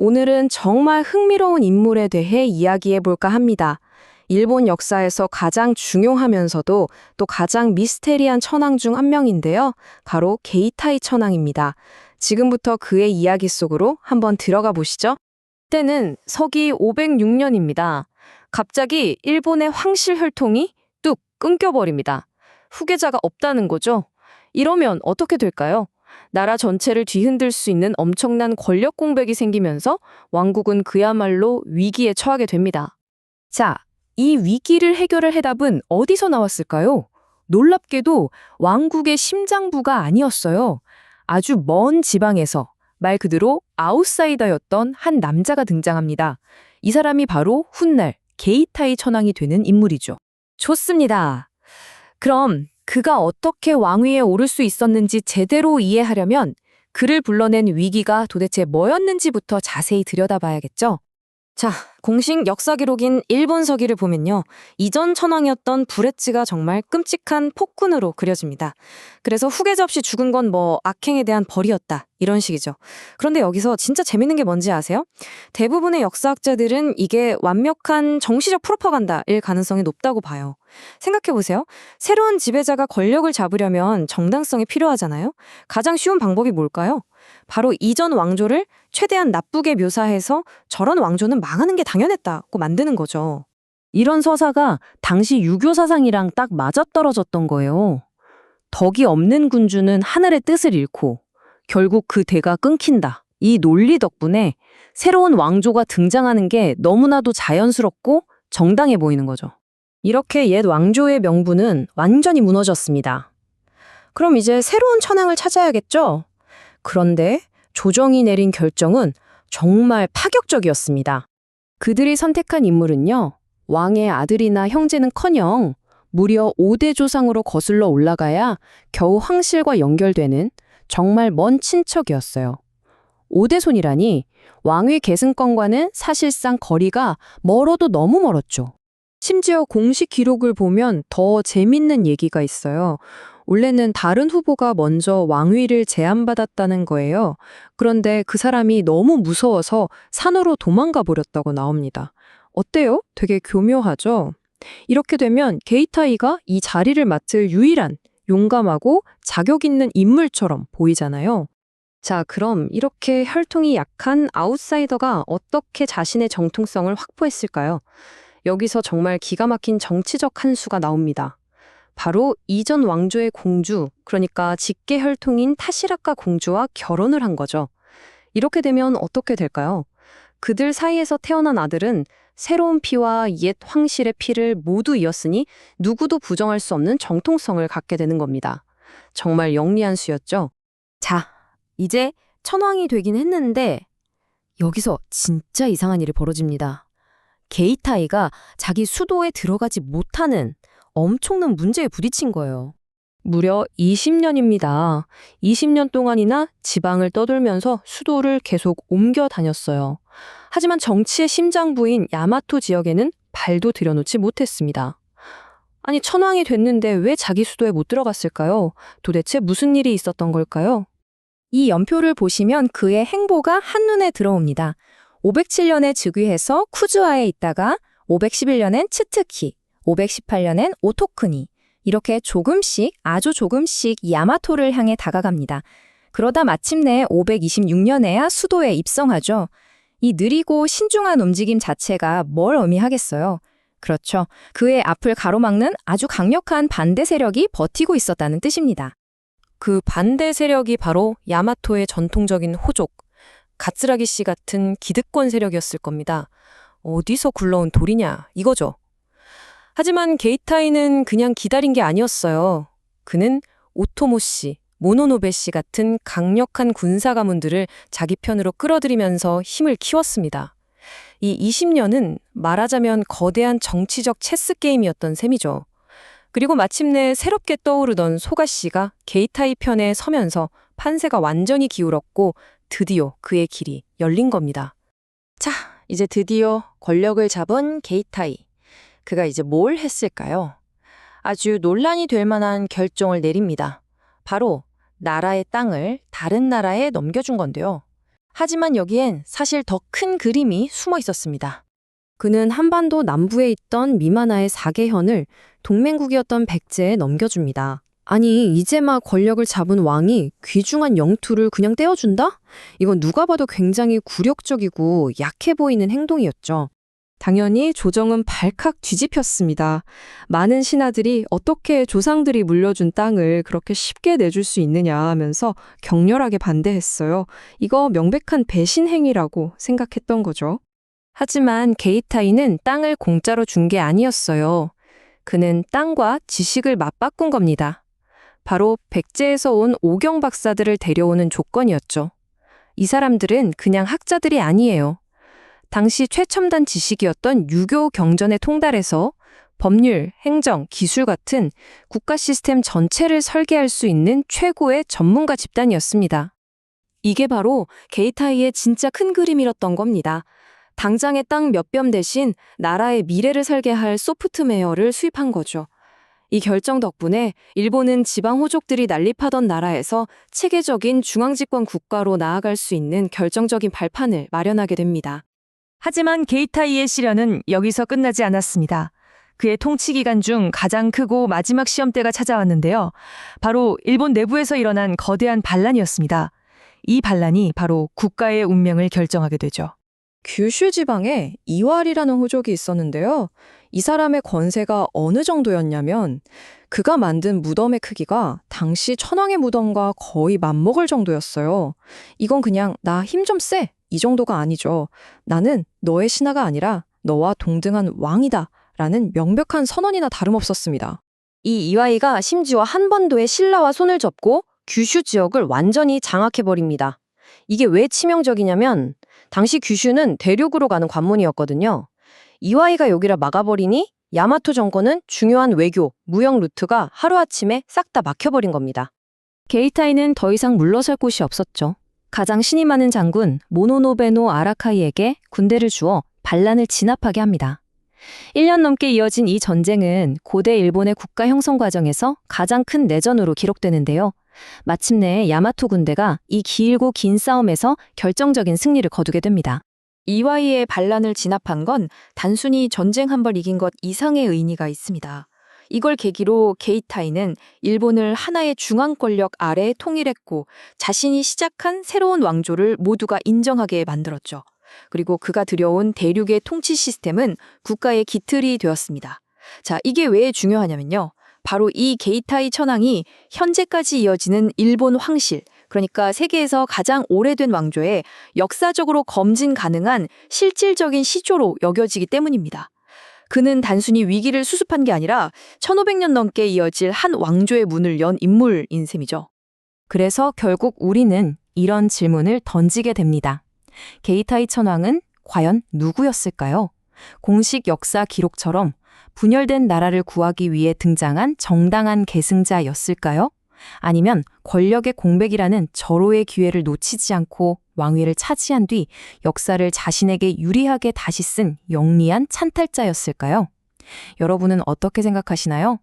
오늘은 정말 흥미로운 인물에 대해 이야기해 볼까 합니다. 일본 역사에서 가장 중요하면서도 또 가장 미스테리한 천황 중 한 명인데요. 바로 게이타이 천황입니다. 지금부터 그의 이야기 속으로 한번 들어가 보시죠. 때는 서기 506년입니다. 갑자기 일본의 황실 혈통이 뚝 끊겨버립니다. 후계자가 없다는 거죠. 이러면 어떻게 될까요? 나라 전체를 뒤흔들 수 있는 엄청난 권력 공백이 생기면서 왕국은 그야말로 위기에 처하게 됩니다. 자, 이 위기를 해결할 해답은 어디서 나왔을까요? 놀랍게도 왕국의 심장부가 아니었어요. 아주 먼 지방에서 말 그대로 아웃사이더였던 한 남자가 등장합니다. 이 사람이 바로 훗날 게이타이 천황이 되는 인물이죠. 좋습니다. 그럼 그가 어떻게 왕위에 오를 수 있었는지 제대로 이해하려면 그를 불러낸 위기가 도대체 뭐였는지부터 자세히 들여다봐야겠죠. 자, 공식 역사 기록인 일본 서기를 보면요. 이전 천황이었던 부레츠가 정말 끔찍한 폭군으로 그려집니다. 그래서 후계자 없이 죽은 건 악행에 대한 벌이었다. 이런 식이죠. 그런데 여기서 진짜 재밌는 게 뭔지 아세요? 대부분의 역사학자들은 이게 완벽한 정치적 프로파간다일 가능성이 높다고 봐요. 생각해보세요. 새로운 지배자가 권력을 잡으려면 정당성이 필요하잖아요. 가장 쉬운 방법이 뭘까요? 바로 이전 왕조를 최대한 나쁘게 묘사해서 저런 왕조는 망하는 게 당연했다고 만드는 거죠. 이런 서사가 당시 유교 사상이랑 딱 맞아떨어졌던 거예요. 덕이 없는 군주는 하늘의 뜻을 잃고 결국 그 대가 끊긴다. 이 논리 덕분에 새로운 왕조가 등장하는 게 너무나도 자연스럽고 정당해 보이는 거죠. 이렇게 옛 왕조의 명분은 완전히 무너졌습니다. 그럼 이제 새로운 천황을 찾아야겠죠? 그런데 조정이 내린 결정은 정말 파격적이었습니다. 그들이 선택한 인물은요, 왕의 아들이나 형제는커녕 무려 5대 조상으로 거슬러 올라가야 겨우 황실과 연결되는 정말 먼 친척이었어요. 5대 손이라니 왕위 계승권과는 사실상 거리가 멀어도 너무 멀었죠. 심지어 공식 기록을 보면 더 재밌는 얘기가 있어요. 원래는 다른 후보가 먼저 왕위를 제안받았다는 거예요. 그런데 그 사람이 너무 무서워서 산으로 도망가 버렸다고 나옵니다. 어때요? 되게 교묘하죠? 이렇게 되면 게이타이가 이 자리를 맡을 유일한 용감하고 자격 있는 인물처럼 보이잖아요. 자, 그럼 이렇게 혈통이 약한 아웃사이더가 어떻게 자신의 정통성을 확보했을까요? 여기서 정말 기가 막힌 정치적 한 수가 나옵니다. 바로 이전 왕조의 공주, 그러니까 직계 혈통인 타시라카 공주와 결혼을 한 거죠. 이렇게 되면 어떻게 될까요? 그들 사이에서 태어난 아들은 새로운 피와 옛 황실의 피를 모두 이었으니 누구도 부정할 수 없는 정통성을 갖게 되는 겁니다. 정말 영리한 수였죠. 자, 이제 천황이 되긴 했는데 여기서 진짜 이상한 일이 벌어집니다. 게이타이가 자기 수도에 들어가지 못하는 엄청난 문제에 부딪힌 거예요. 무려 20년입니다. 20년 동안이나 지방을 떠돌면서 수도를 계속 옮겨 다녔어요. 하지만 정치의 심장부인 야마토 지역에는 발도 들여놓지 못했습니다. 아니, 천황이 됐는데 왜 자기 수도에 못 들어갔을까요? 도대체 무슨 일이 있었던 걸까요? 이 연표를 보시면 그의 행보가 한눈에 들어옵니다. 507년에 즉위해서 쿠즈와에 있다가 511년엔 츠트키, 518년엔 오토쿠니, 이렇게 조금씩 아주 조금씩 야마토를 향해 다가갑니다. 그러다 마침내 526년에야 수도에 입성하죠. 이 느리고 신중한 움직임 자체가 뭘 의미하겠어요? 그렇죠. 그의 앞을 가로막는 아주 강력한 반대 세력이 버티고 있었다는 뜻입니다. 그 반대 세력이 바로 야마토의 전통적인 호족, 가츠라기 씨 같은 기득권 세력이었을 겁니다. 어디서 굴러온 돌이냐, 이거죠. 하지만 게이타이는 그냥 기다린 게 아니었어요. 그는 오토모 씨, 모노노베 씨 같은 강력한 군사 가문들을 자기 편으로 끌어들이면서 힘을 키웠습니다. 이 20년은 말하자면 거대한 정치적 체스 게임이었던 셈이죠. 그리고 마침내 새롭게 떠오르던 소가 씨가 게이타이 편에 서면서 판세가 완전히 기울었고 드디어 그의 길이 열린 겁니다. 자, 이제 드디어 권력을 잡은 게이타이. 그가 이제 뭘 했을까요? 아주 논란이 될 만한 결정을 내립니다. 바로 나라의 땅을 다른 나라에 넘겨준 건데요. 하지만 여기엔 사실 더 큰 그림이 숨어 있었습니다. 그는 한반도 남부에 있던 미만하의 사계현을 동맹국이었던 백제에 넘겨줍니다. 아니, 이제 막 권력을 잡은 왕이 귀중한 영토를 그냥 떼어준다? 이건 누가 봐도 굉장히 굴욕적이고 약해 보이는 행동이었죠. 당연히 조정은 발칵 뒤집혔습니다. 많은 신하들이 어떻게 조상들이 물려준 땅을 그렇게 쉽게 내줄 수 있느냐 하면서 격렬하게 반대했어요. 이거 명백한 배신 행위라고 생각했던 거죠. 하지만 게이타이는 땅을 공짜로 준 게 아니었어요. 그는 땅과 지식을 맞바꾼 겁니다. 바로 백제에서 온 오경 박사들을 데려오는 조건이었죠. 이 사람들은 그냥 학자들이 아니에요. 당시 최첨단 지식이었던 유교 경전에 통달해서 법률, 행정, 기술 같은 국가 시스템 전체를 설계할 수 있는 최고의 전문가 집단이었습니다. 이게 바로 게이타이의 진짜 큰 그림이었던 겁니다. 당장의 땅 몇 뼘 대신 나라의 미래를 설계할 소프트웨어를 수입한 거죠. 이 결정 덕분에 일본은 지방 호족들이 난립하던 나라에서 체계적인 중앙집권 국가로 나아갈 수 있는 결정적인 발판을 마련하게 됩니다. 하지만 게이타이의 시련은 여기서 끝나지 않았습니다. 그의 통치 기간 중 가장 크고 마지막 시험대가 찾아왔는데요. 바로 일본 내부에서 일어난 거대한 반란이었습니다. 이 반란이 바로 국가의 운명을 결정하게 되죠. 규슈 지방에 이왈이라는 호족이 있었는데요. 이 사람의 권세가 어느 정도였냐면 그가 만든 무덤의 크기가 당시 천황의 무덤과 거의 맞먹을 정도였어요. 이건 그냥 나 힘 좀 세! 이 정도가 아니죠. 나는 너의 신하가 아니라 너와 동등한 왕이다 라는 명백한 선언이나 다름없었습니다. 이 이와이가 심지어 한반도의 신라와 손을 접고 규슈 지역을 완전히 장악해버립니다. 이게 왜 치명적이냐면 당시 규슈는 대륙으로 가는 관문이었거든요. 이와이가 여기를 막아버리니 야마토 정권은 중요한 외교, 무역 루트가 하루아침에 싹 다 막혀버린 겁니다. 게이타이는 더 이상 물러설 곳이 없었죠. 가장 신이 많은 장군 모노노베노 아라카이에게 군대를 주어 반란을 진압하게 합니다. 1년 넘게 이어진 이 전쟁은 고대 일본의 국가 형성 과정에서 가장 큰 내전으로 기록되는데요. 마침내 야마토 군대가 이 길고 긴 싸움에서 결정적인 승리를 거두게 됩니다. 이와이의 반란을 진압한 건 단순히 전쟁 한 번 이긴 것 이상의 의미가 있습니다. 이걸 계기로 게이타이는 일본을 하나의 중앙 권력 아래에 통일했고 자신이 시작한 새로운 왕조를 모두가 인정하게 만들었죠. 그리고 그가 들여온 대륙의 통치 시스템은 국가의 기틀이 되었습니다. 자, 이게 왜 중요하냐면요. 바로 이 게이타이 천황이 현재까지 이어지는 일본 황실, 그러니까 세계에서 가장 오래된 왕조에 역사적으로 검증 가능한 실질적인 시조로 여겨지기 때문입니다. 그는 단순히 위기를 수습한 게 아니라 1500년 넘게 이어질 한 왕조의 문을 연 인물인 셈이죠. 그래서 결국 우리는 이런 질문을 던지게 됩니다. 게이타이 천황은 과연 누구였을까요? 공식 역사 기록처럼 분열된 나라를 구하기 위해 등장한 정당한 계승자였을까요? 아니면 권력의 공백이라는 절호의 기회를 놓치지 않고 왕위를 차지한 뒤 역사를 자신에게 유리하게 다시 쓴 영리한 찬탈자였을까요? 여러분은 어떻게 생각하시나요?